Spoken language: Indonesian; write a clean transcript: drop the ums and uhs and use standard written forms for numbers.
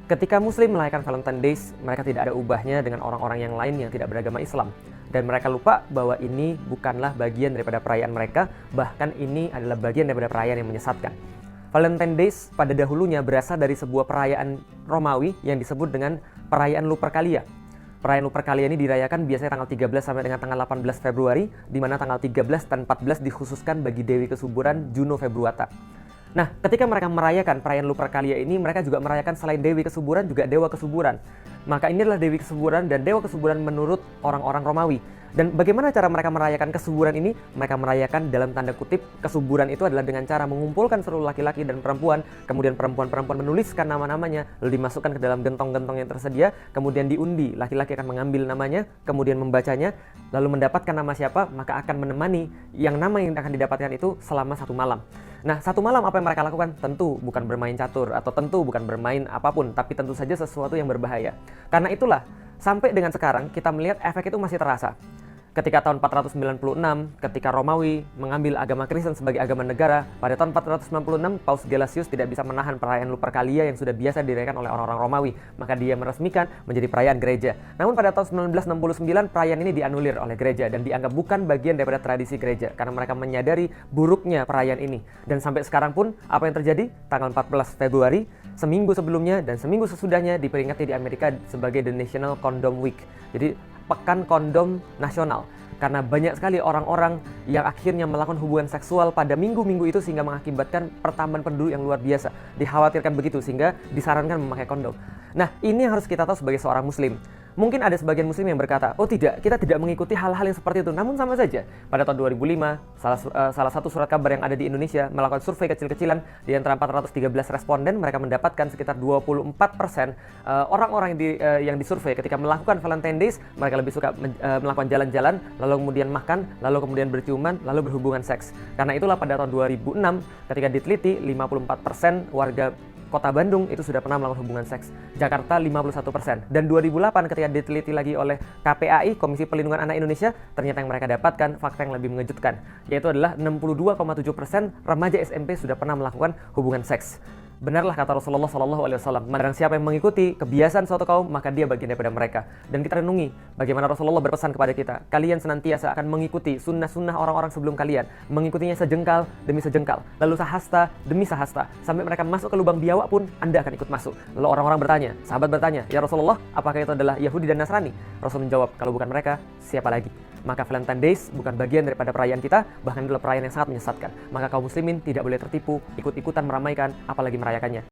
Ketika Muslim merayakan Valentine Days, mereka tidak ada ubahnya dengan orang-orang yang lain yang tidak beragama Islam. Dan mereka lupa bahwa ini bukanlah bagian daripada perayaan mereka, bahkan ini adalah bagian daripada perayaan yang menyesatkan. Valentine Days pada dahulunya berasal dari sebuah perayaan Romawi yang disebut dengan perayaan Lupercalia. Perayaan Lupercalia ini dirayakan biasanya tanggal 13 sampai dengan tanggal 18 Februari, di mana tanggal 13 dan 14 dikhususkan bagi Dewi Kesuburan Juno Februata. Nah, ketika mereka merayakan perayaan Lupercalia ini, mereka juga merayakan selain Dewi Kesuburan, juga Dewa Kesuburan. Maka ini adalah Dewi Kesuburan dan Dewa Kesuburan menurut orang-orang Romawi. Dan bagaimana cara mereka merayakan kesuburan ini? Mereka merayakan dalam tanda kutip, kesuburan itu adalah dengan cara mengumpulkan seluruh laki-laki dan perempuan, kemudian perempuan-perempuan menuliskan nama-namanya, lalu dimasukkan ke dalam gentong-gentong yang tersedia, kemudian diundi, laki-laki akan mengambil namanya, kemudian membacanya, lalu mendapatkan nama siapa, maka akan menemani yang nama yang akan didapatkan itu selama 1 malam. Nah, 1 malam apa yang mereka lakukan? Tentu bukan bermain catur, atau tentu bukan bermain apapun, tapi tentu saja sesuatu yang berbahaya. Karena itulah, sampai dengan sekarang kita melihat efek itu masih terasa. Ketika tahun 496, ketika Romawi mengambil agama Kristen sebagai agama negara, pada tahun 496 Paus Gelasius tidak bisa menahan perayaan Lupercalia yang sudah biasa dirayakan oleh orang-orang Romawi, maka dia meresmikan menjadi perayaan gereja. Namun pada tahun 1969 perayaan ini dianulir oleh gereja dan dianggap bukan bagian daripada tradisi gereja karena mereka menyadari buruknya perayaan ini. Dan sampai sekarang pun apa yang terjadi? Tanggal 14 Februari, seminggu sebelumnya dan seminggu sesudahnya diperingati di Amerika sebagai The National Condom Week. Jadi Pekan Kondom Nasional, karena banyak sekali orang-orang yang akhirnya melakukan hubungan seksual pada minggu-minggu itu sehingga mengakibatkan pertambahan penduduk yang luar biasa. Dikhawatirkan begitu sehingga disarankan memakai kondom. Nah, ini yang harus kita tahu sebagai seorang muslim. Mungkin ada sebagian muslim yang berkata, oh tidak, kita tidak mengikuti hal-hal yang seperti itu. Namun sama saja, pada tahun 2005, salah satu surat kabar yang ada di Indonesia melakukan survei kecil-kecilan. Di antara 413 responden, mereka mendapatkan sekitar 24% orang-orang yang disurvei ketika melakukan Valentine Days, mereka lebih suka melakukan jalan-jalan, lalu kemudian makan, lalu kemudian berciuman, lalu berhubungan seks. Karena itulah pada tahun 2006, ketika diteliti, 54% warga Kota Bandung itu sudah pernah melakukan hubungan seks. Jakarta 51%. Dan 2008 ketika diteliti lagi oleh KPAI, Komisi Perlindungan Anak Indonesia, ternyata yang mereka dapatkan fakta yang lebih mengejutkan, yaitu adalah 62,7% remaja SMP sudah pernah melakukan hubungan seks. Benarlah kata Rasulullah SAW, barang siapa yang mengikuti kebiasaan suatu kaum, maka dia bagian daripada mereka. Dan kita renungi bagaimana Rasulullah berpesan kepada kita, kalian senantiasa akan mengikuti sunnah-sunnah orang-orang sebelum kalian, mengikutinya sejengkal demi sejengkal, lalu sahasta demi sahasta, sampai mereka masuk ke lubang biawak pun Anda akan ikut masuk. Lalu orang-orang bertanya, sahabat bertanya, ya Rasulullah, apakah itu adalah Yahudi dan Nasrani? Rasul menjawab, kalau bukan mereka, siapa lagi? Maka Valentine Days bukan bagian daripada perayaan kita, bahkan adalah perayaan yang sangat menyesatkan. Maka kaum muslimin tidak boleh tertipu, ikut-ikutan meramaikan, apalagi merayakannya.